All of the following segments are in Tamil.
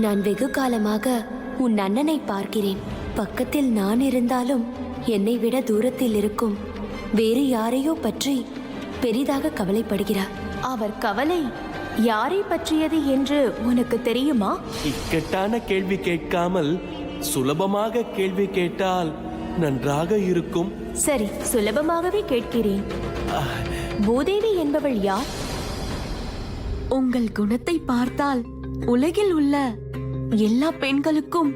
நான் வெகு காலமாக உன் அண்ணனை பார்க்கிறேன். பக்கத்தில் நான் இருந்தாலும் என்னை விட தூரத்தில் இருக்கும் வேறு யாரையோ பற்றி பெரிதாக கவலைப்படுகிறார். அவர் கவலை யாரை பற்றியது என்று உனக்கு தெரியுமா? இக்கட்டான கேள்வி கேட்காமல் சுலபமாக கேள்வி கேட்டால் நன்றாக இருக்கும். சரி, சுலபமாகவே கேட்கிறேன். பூதேவி என்பவள் யார்? உங்கள் குணத்தை பார்த்தால் உலகில் உள்ள எல்லா பெண்களுக்கும்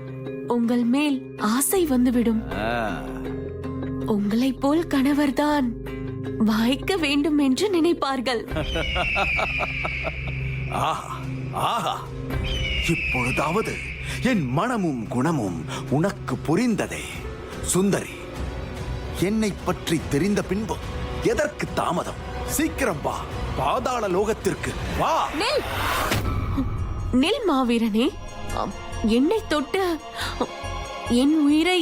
உங்கள் மேல் ஆசை வந்துவிடும். உங்களைப் போல் கணவர்தான் வாய்க்க வேண்டும் என்று நினைப்பார்கள். இப்பொழுதாவது என் மனமும் குணமும் உனக்கு புரிந்ததே. சுந்தரி, என்னை பற்றி தெரிந்த பின்பு எதற்கு தாமதம்? சீக்கிரம் வா, பாதாள லோகத்திற்கு வா. நெல் மாவீரனே, என்னை தொட்டு என் உயிரை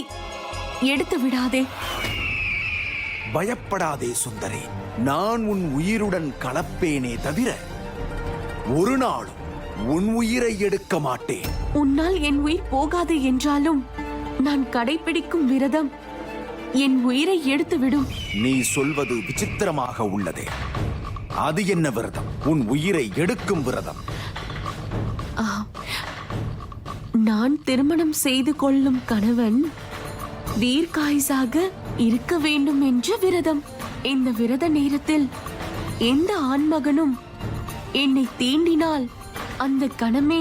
எடுத்து விடாதே. பயப்படாதே சுந்தரி, நான் உன் உயிருடன் கலப்பேனே தவிர ஒரு நாளும் உன் உயிரை எடுக்க மாட்டேன். உன்னால் என் உயிர் போகாது என்றாலும் நான் கடைபிடிக்கும் விரதம் என் உயிரை எடுத்துவிடும். நீ சொல்வது விசித்திரமாக உள்ளதே. அது என்ன விரதம்? உன் உயிரை எடுக்கும் விரதம்? நான் திருமணம் செய்து கொள்ளும் கணவன் தீர்க்காயுசாக இருக்க வேண்டும் என்ற விரதம். இந்த விரத நேரத்தில் எந்த ஆண்மகனும் என்னை தீண்டினால் அந்த கணமே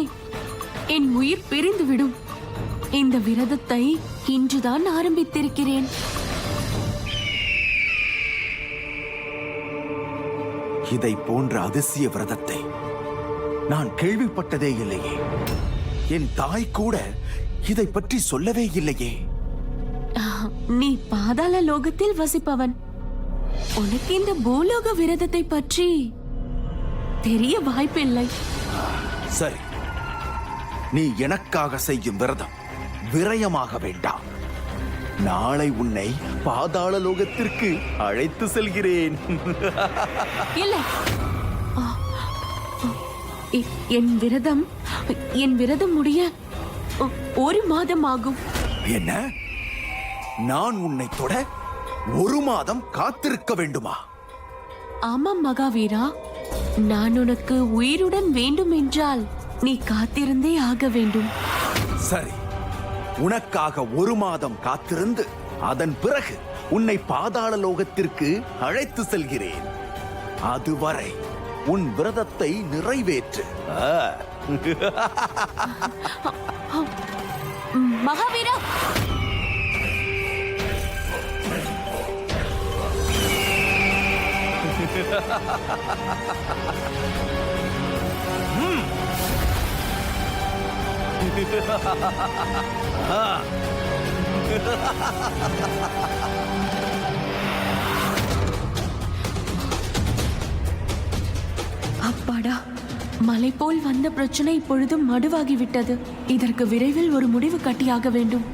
என் உயிர் பிரிந்துவிடும். இந்த விரதத்தை இன்றுதான் ஆரம்பித்திருக்கிறேன். இதை போன்ற அதிசய விரதத்தை நான் கேள்விப்பட்டதே இல்லையே. என் தாய் கூட இதை பற்றி சொல்லவே இல்லையே. நீ பாதாள லோகத்தில் வசிப்பவன். உனக்கு இந்த பூலோக விரதத்தை பற்றி தெரிய வாய்ப்பில்லை. சரி, நீ எனக்காக செய்யும் விரதம் விரயமாக வேண்டாம். நாளை உன்னை பாதாள லோகத்திற்கு அழைத்து செல்கிறேன். இல்லை, என் விரதம் முடிய 1 மாதம் ஆகும். என்ன? நான் உன்னை தொட 1 மாதம் காத்திருக்க வேண்டுமா? ஆமாம் மகாவீரா, நான் உனக்கு உயிருடன் வேண்டும் என்றால் நீ காத்திருந்தே ஆக வேண்டும். சரி, உனக்காக 1 மாதம் காத்திருந்து அதன் பிறகு உன்னை பாதாள லோகத்திற்கு அழைத்து செல்கிறேன். அதுவரை உன் விரதத்தை நிறைவேற்று. மகாவீரா, அப்பாடா, மலை போல் வந்த பிரச்சனை இப்பொழுதும் மடுவாகிவிட்டது. இதற்கு விரைவில் ஒரு முடிவு கட்டியாக வேண்டும்.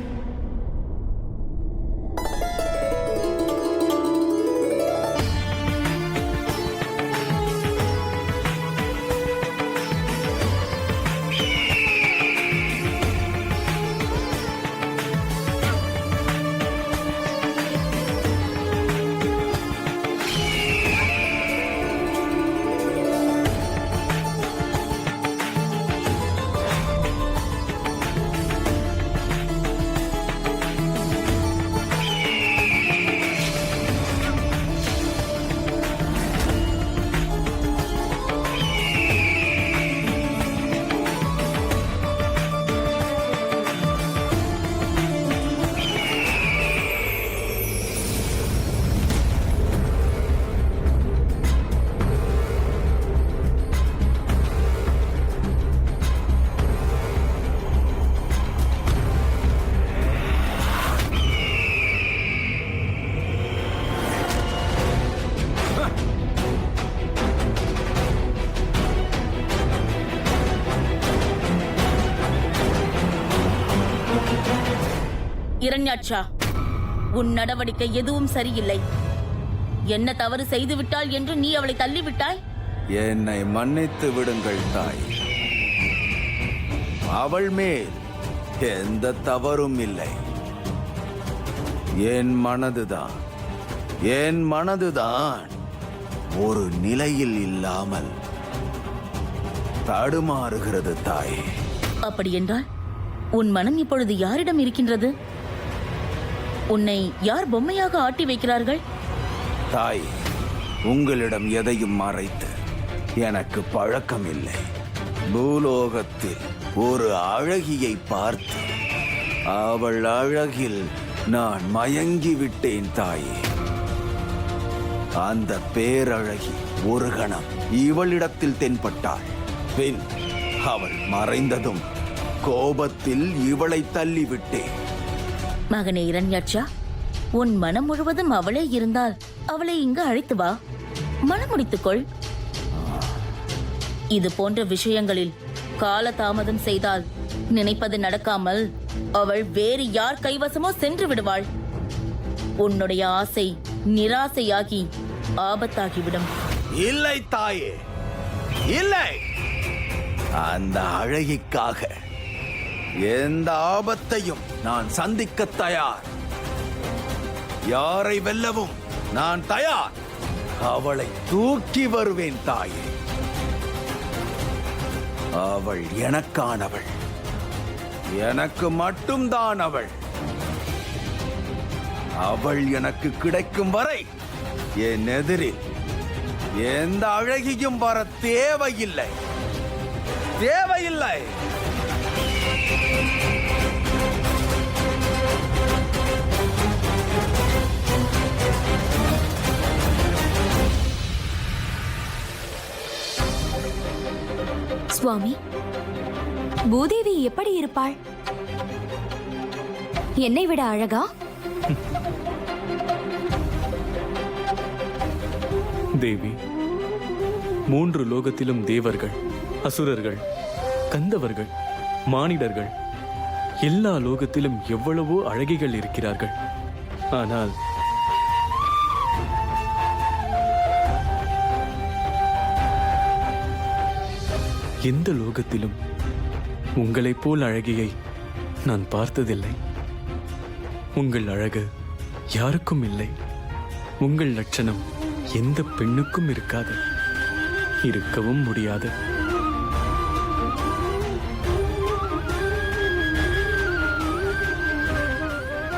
இரண்யாட்சா, உன் நடவடிக்கை எதுவும் சரியில்லை. என்ன தவறு செய்துவிட்டாள் என்று நீ அவளை தள்ளிவிட்டாய்? என்னை மன்னித்து விடுங்கள் தாய். அவள் மேல் எந்த தவறும் இல்லை. என் மனதுதான் ஒரு நிலையில் இல்லாமல் தடுமாறுகிறது தாயே. அப்படி என்றால் உன் மனம் இப்பொழுது யாரிடம் இருக்கின்றது? உன்னை யார் பொம்மையாக ஆட்டி வைக்கிறார்கள்? தாய், உங்களிடம் எதையும் மறைத்து எனக்கு பழக்கம் இல்லை. பூலோகத்தில் ஒரு அழகியை பார்த்து அவள் அழகில் நான் மயங்கி விட்டேன் தாயே. அந்த பேரழகி ஒரு கணம் இவளிடத்தில் தென்பட்டாள். பின் அவள் மறைந்ததும் கோபத்தில் இவளை தள்ளிவிட்டேன். மகனே இரண்யாட்சா, உன் மனம் முழுவதும் அவளே இருந்தால் அவளை இங்கு அழைத்து வா, மனமுடித்துக்கொள். இது போன்ற விஷயங்களில் கால தாமதம் செய்தால் நினைப்பது நடக்காமல் அவள் வேறு யார் கைவசமோ சென்று விடுவாள். உன்னுடைய ஆசை நிராசையாகி ஆபத்தாகிவிடும். இல்லை தாயே, இல்லை. அந்த அழகிக்காக எந்த ஆபத்தையும் நான் சந்திக்க தயார். யாரை வெல்லவும் நான் தயார். அவளை தூக்கி வருவேன் தாயே. அவள் எனக்கானவள், எனக்கு மட்டும்தான் அவள். அவள் எனக்கு கிடைக்கும் வரை என் எதிரில் எந்த அழகியும் வர தேவையில்லை, தேவையில்லை. சுவாமி, பூதேவி எப்படி இருப்பாள்? என்னை விட அழகா? தேவி, 3 லோகத்திலும் தேவர்கள், அசுரர்கள், கந்தவர்கள், மானிடர்கள், எல்லா லோகத்திலும் எவ்வளவோ அழகிகள் இருக்கிறார்கள். ஆனால் எந்த லோகத்திலும் உங்களைப் போல் அழகியை நான் பார்த்ததில்லை. உங்கள் அழகு யாருக்கும் இல்லை. உங்கள் லட்சணம் எந்த பெண்ணுக்கும் இருக்காது, இருக்கவும் முடியாது.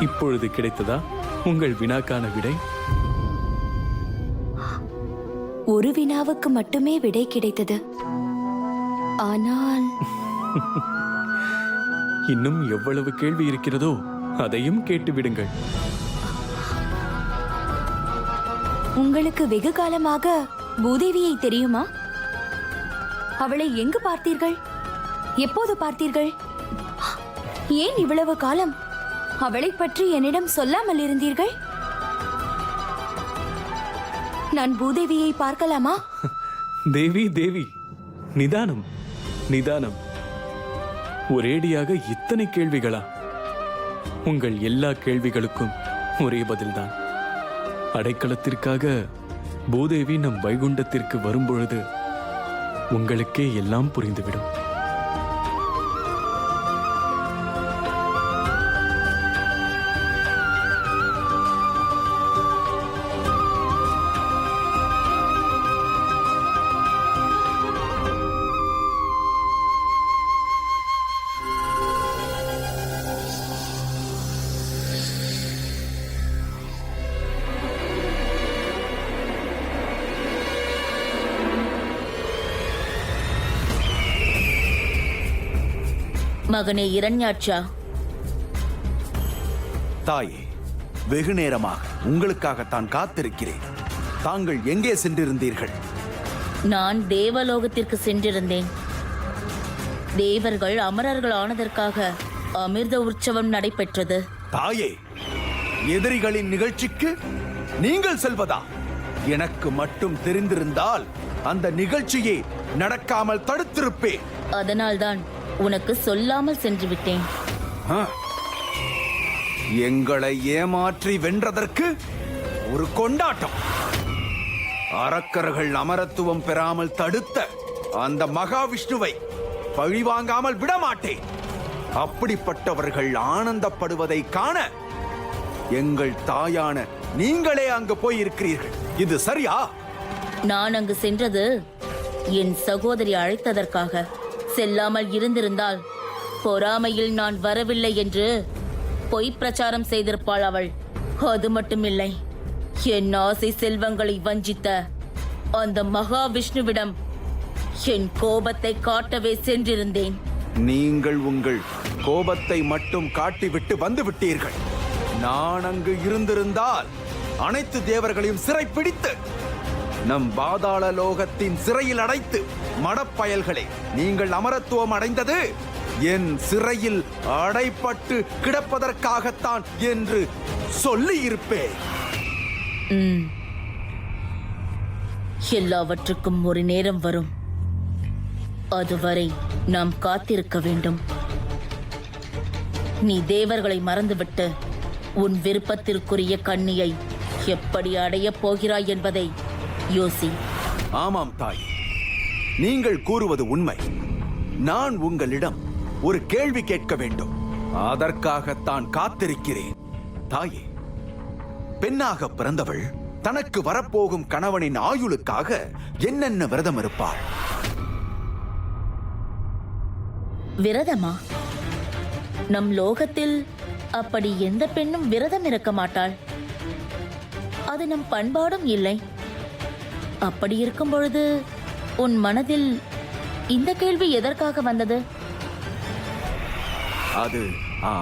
இப்பொழுது கிடைத்ததா உங்கள் வினாக்கான விடை? ஒரு வினாவுக்கு மட்டுமே விடை கிடைத்தது. ஆனால் இன்னும் எவ்வளவு கேள்வி இருக்கிறதோ அதையும் கேட்டு விடுங்கள். உங்களுக்கு வெகு காலமாக பூதேவியை தெரியுமா? அவளை எங்கு பார்த்தீர்கள்? எப்போது பார்த்தீர்கள்? ஏன் இவ்வளவு காலம் அவளை பற்றி என்னிடம் சொல்லாமல் இருந்தீர்கள்? நான் பூதேவியை பார்க்கலாமா? தேவி தேவி, நிதானம் நிதானம். ஒரேடியாக இத்தனை கேள்விகளா? உங்கள் எல்லா கேள்விகளுக்கும் ஒரே பதில்தான். அடைக்கலத்திற்காக பூதேவி நம் வைகுண்டத்திற்கு வரும்பொழுது உங்களுக்கே எல்லாம் புரிந்துவிடும். மகனே இரண்யாட்சா, தாயே, வெகு நேரமாக உங்களுக்காகத்தான் காத்திருக்கிறேன். தாங்கள் எங்கே சென்றிருந்தீர்கள்? நான் தேவலோகத்திற்கு சென்றிருந்தேன். தேவர்கள் அமரர்கள் ஆனதற்காக அமிர்த உற்சவம் நடைபெற்றது. தாயே, எதிரிகளின் நிகழ்ச்சிக்கு நீங்கள் செல்வதா? எனக்கு மட்டும் தெரிந்திருந்தால் அந்த நிகழ்ச்சியை நடக்காமல் தடுத்திருப்பேன். அதனால்தான் உனக்கு சொல்லாமல் சென்று விட்டேன். எங்களை ஏமாற்றி வென்றதற்கு ஒரு கொண்டாட்டம். அரக்கர்கள் அமரத்துவம் பெறாமல் தடுத்த அந்த மகாவிஷ்ணுவை பழிவாங்காமல் விடமாட்டேன். அப்படிப்பட்டவர்கள் ஆனந்தப்படுவதை காண எங்கள் தாயான நீங்களே அங்கு போய் இருக்கிறீர்கள். இது சரியா? நான் அங்கு சென்றது என் சகோதரி அழைத்ததற்காக. செல்லாமல் இருந்திருந்தால் பொறாமையில் நான் வரவில்லை என்று பொய் பிரச்சாரம் செய்திருப்பாள் அவள். அது மட்டுமில்லை, என் ஆசை செல்வங்களை வஞ்சித்த அந்த மகாவிஷ்ணுவிடம் என் கோபத்தை காட்டவே சென்றிருந்தேன். நீங்கள் உங்கள் கோபத்தை மட்டும் காட்டிவிட்டு வந்து விட்டீர்கள். நான் அங்கு இருந்திருந்தால் அனைத்து தேவர்களையும் சிறை பிடித்து நம் பாதாள லோகத்தின் சிறையில் அடைத்து, மடப்பயல்களே, நீங்கள் அமரத்துவம் அடைந்தது என் சிறையில் அடைப்பட்டு கிடப்பதற்காகத்தான் என்று சொல்லி இருப்பேன். எல்லாவற்றுக்கும் ஒரு நேரம் வரும். அதுவரை நாம் காத்திருக்க வேண்டும். நீ தேவர்களை மறந்துவிட்டு உன் விருப்பத்திற்குரிய கன்னியை எப்படி அடையப் போகிறாய் என்பதை யோசி. ஆமாம் தாய், நீங்கள் கூறுவது உண்மை. நான் உங்களிடம் ஒரு கேள்வி கேட்க வேண்டும். அதற்காகத்தான் காத்திருக்கிறேன். தாயே, பெண்ணாக பிறந்தவள் தனக்கு வரப்போகும் கணவனின் ஆயுளுக்காக என்னென்ன விரதம் இருப்பாள்? விரதமா? நம் லோகத்தில் அப்படி எந்த பெண்ணும் விரதம் இருக்க மாட்டாள். அது நம் பண்பாடும் இல்லை. அப்படி இருக்கும் பொழுது உன் மனதில் இந்த கேள்வி எதற்காக வந்தது?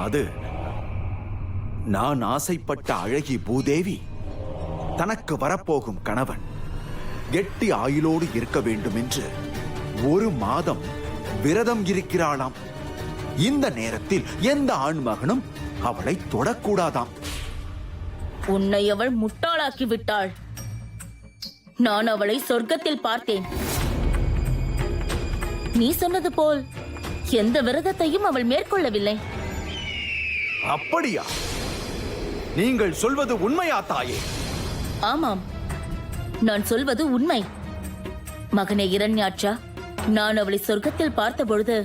அது நான் ஆசைப்பட்ட அழகி பூதேவி தனக்கு வரப்போகும் கணவன் கெட்டி ஆயுளோடு இருக்க வேண்டும் என்று 1 மாதம் விரதம் இருக்கிறாளாம். இந்த நேரத்தில் எந்த ஆண்மகனும் அவளை தொடக்கூடாதாம். உன்னை அவள் முட்டாளாக்கி விட்டாள். நான் அவளை சொர்க்கத்தில் பார்த்தேன். நீ சொன்னது போல் எந்த விரதத்தையும் அவள் மேற்கொள்ளவில்லை. அப்படியா? நீங்கள் சொல்வது உண்மையா தாயே? ஆமாம், நான் சொல்வது உண்மை. மகனே இரண்யாட்சா, நான் அவளை சொர்க்கத்தில் பார்த்தபொழுது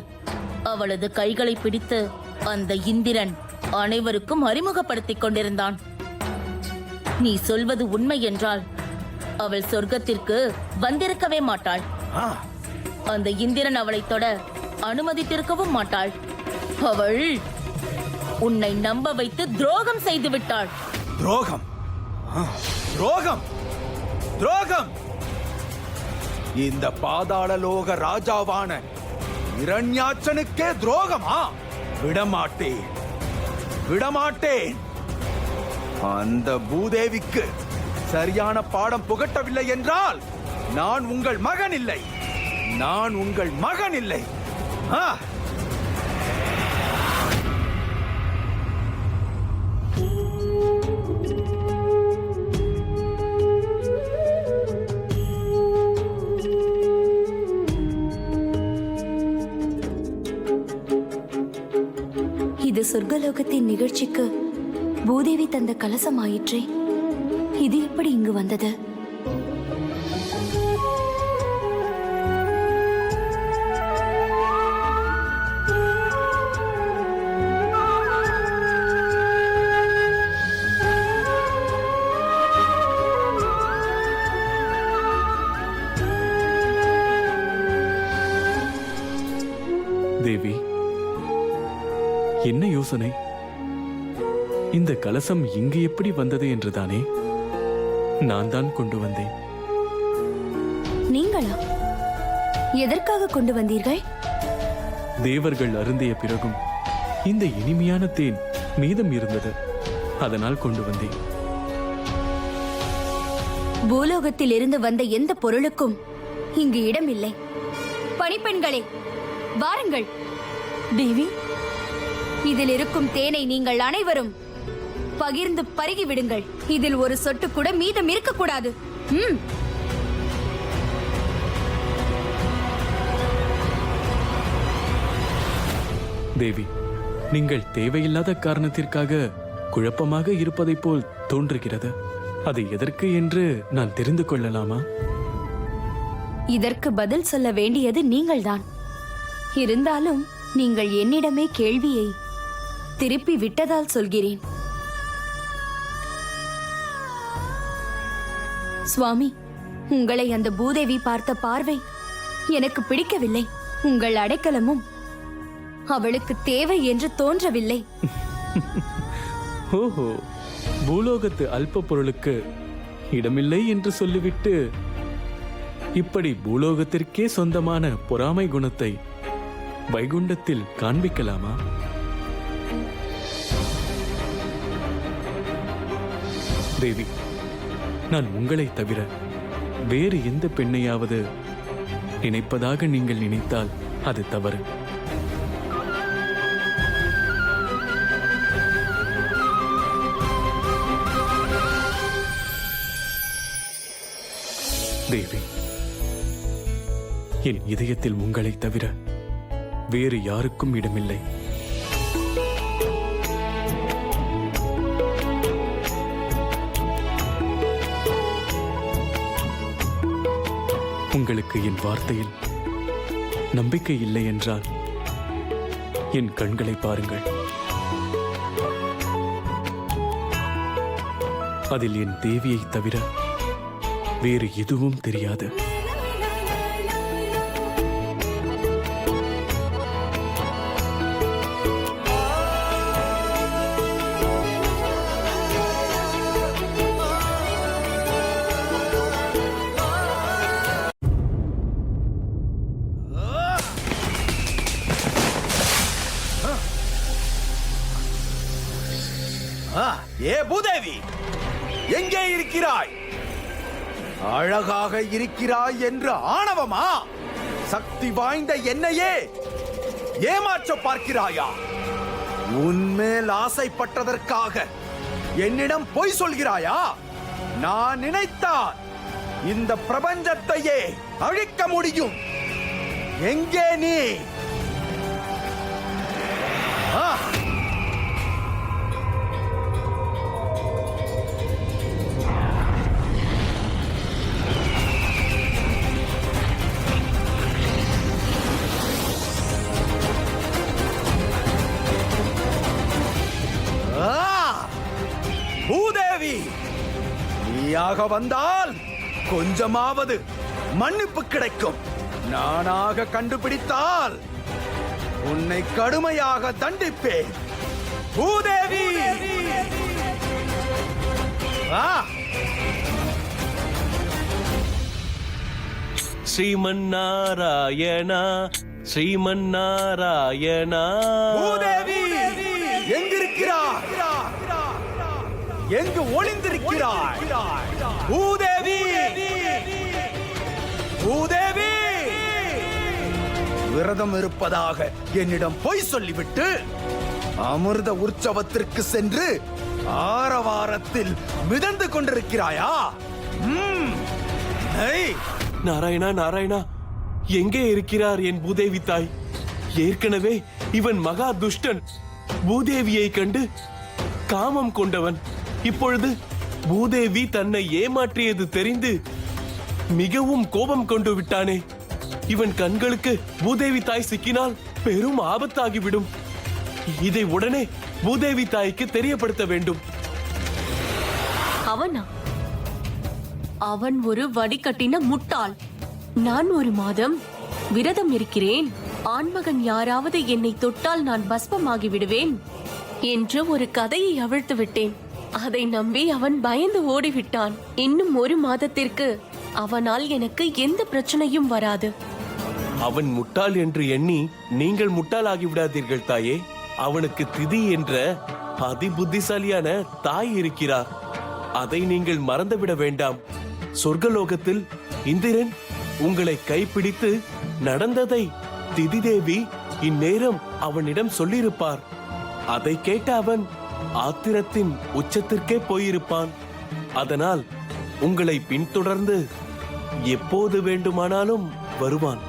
அவளது கைகளை பிடித்து அந்த இந்திரன் அனைவருக்கும் அறிமுகப்படுத்திக் கொண்டிருந்தான். நீ சொல்வது உண்மை என்றால் அவள் சொர்க்கத்திற்கு வந்திருக்கவே மாட்டாள். அந்த இந்திரன் அவளை தொட அனுமதித்திருக்கவும் மாட்டாள். அவள் உன்னை நம்ப வைத்து துரோகம் செய்து விட்டாள். துரோகம்? துரோகம்? துரோகம்? இந்த பாதாள லோக ராஜாவான இரண்யாட்சனுக்கே துரோகமா? விடமாட்டேன், விடமாட்டேன். அந்த பூதேவிக்கு சரியான பாடம் புகட்டவில்லை என்றால் நான் உங்கள் மகன் இல்லை. நான் உங்கள் மகன் இல்லை. இது சொர்க்கலோகத்தின் நிகழ்ச்சிக்கு பூதேவி தந்த கலசம் ஆயிற்றே. இது எப்படி இங்கு வந்தது? தேவி, என்ன யோசனை? இந்த கலசம் இங்கு எப்படி வந்தது என்றுதானே நான் தான் கொண்டு வந்தேன். நீங்களா? எதற்காக கொண்டு வந்தீர்கள்? தேவர்கள் அருந்திய பிறகும் இந்த இனிமையான தேன் மீதம் இருந்தது. அதனால் கொண்டு வந்தேன். பூலோகத்தில் இருந்து வந்த எந்த பொருளுக்கும் இங்கு இடமில்லை. பணிப்பெண்களே, வாருங்கள். தேவி, இதில் இருக்கும் தேனை நீங்கள் அனைவரும் பகிர்ந்து பருகி விடுங்கள். இதில் ஒரு சொட்டு கூட மீதம் இருக்கக்கூடாது. தேவி, நீங்கள் தேவையில்லாத காரணத்திற்காக குழப்பமாக இருப்பதைப் போல் தோன்றுகிறது. அது எதற்கு என்று நான் தெரிந்து கொள்ளலாமா? இதற்கு பதில் சொல்ல வேண்டியது நீங்கள்தான். இருந்தாலும் நீங்கள் என்னிடமே கேள்வியை திருப்பி விட்டதால் சொல்கிறேன். சுவாமி, உங்களை அந்த பூதேவி பார்த்த பார்வை எனக்கு பிடிக்கவில்லை. உங்கள் அடைக்கலமும் அவளுக்கு தேவை என்று தோன்றவில்லை. ஓஹோ, பூலோகத்து அல்ப பொருளுக்கு இடமில்லை என்று சொல்லிவிட்டு இப்படி பூலோகத்திற்கே சொந்தமான பொறாமை குணத்தை வைகுண்டத்தில் காண்பிக்கலாமா? தேவி, நான் உங்களை தவிர வேறு எந்த பெண்ணையாவது நினைப்பதாக நீங்கள் நினைத்தால் அது தவறு. தேவி, என் இதயத்தில் உங்களை தவிர வேறு யாருக்கும் இடமில்லை. உங்களுக்கு என் வார்த்தையில் நம்பிக்கை இல்லை என்றால் என் கண்களை பாருங்கள். அதில் என் தேவியை தவிர வேறு எதுவும் தெரியாது. ஏ பூதேவி, எங்கே இருக்கிறாய்? அழகாக இருக்கிறாய் என்று ஆணவமா? சக்தி வாய்ந்த என்னையே ஏமாற்ற பார்க்கிறாயா? உன்மேல் ஆசைப்பட்டதற்காக என்னிடம் பொய் சொல்கிறாயா? நான் நினைத்தால் இந்த பிரபஞ்சத்தையே அழிக்க முடியும். எங்கே நீ? பூதேவி, நீயாக வந்தால் கொஞ்சமாவது மன்னிப்பு கிடைக்கும். நானாக கண்டுபிடித்தால் உன்னை கடுமையாக தண்டிப்பேன். பூதேவி, ஸ்ரீமன்னாராயணா, ஸ்ரீமன்னாராயணா. பூதேவி, எங்கிருக்கிறாய்? எங்கு ஒளிந்திருக்கிறாய்? பூதேவி, பூதேவி, விரதம் இருப்பதாக என்னிடம் பொய் சொல்லிவிட்டு அமிர்த உற்சவத்திற்கு சென்று ஆரவாரத்தில் மிதந்து கொண்டிருக்கிறாயா? நாராயணா, நாராயணா, எங்கே இருக்கிறார் என் பூதேவி தாய்? ஏற்கனவே இவன் மகா துஷ்டன், பூதேவியை கண்டு காமம் கொண்டவன். இப்பொழுது பூதேவி தன்னை ஏமாற்றியது தெரிந்து மிகவும் கோபம் கொண்டு விட்டானே. இவன் கண்களுக்கு பூதேவி தாய் சிக்கினால் பெரும் ஆபத்தாகிவிடும். இதை உடனே பூதேவி தாய்க்கு தெரியப்படுத்த வேண்டும். அவனா? அவன் ஒரு வடிகட்டின முட்டாள். நான் ஒரு மாதம் விரதம் இருக்கிறேன், ஆண்மகன் யாராவது என்னை தொட்டால் நான் பஸ்பமாகி விடுவேன் என்று ஒரு கதையை அவிழ்த்து விட்டேன். அதை நம்பி அவன் பயந்து ஓடிவிட்டான். இன்னும் ஒரு மாதத்திற்கு அவனால் எனக்கு எந்த பிரச்சனையும் வராது. அவன் முட்டாள் என்று எண்ணி நீங்கள் முட்டாளாகி விடாதீர்கள் தாயே. அவனுக்கு திதி என்ற அதிபுத்திசாலியான தாய் இருக்கிறார். அதை நீங்கள் மறந்துவிட வேண்டாம். சொர்க்கலோகத்தில் இந்திரன் உங்களை கைப்பிடித்து நடந்ததை திதி தேவி இந்நேரம் அவனிடம் சொல்லியிருப்பார். அதை கேட்ட அவன் ஆத்திரத்தின் உச்சத்திற்கே போயிருப்பான். அதனால் உங்களை பின்தொடர்ந்து எப்போது வேண்டுமானாலும் வருவான்.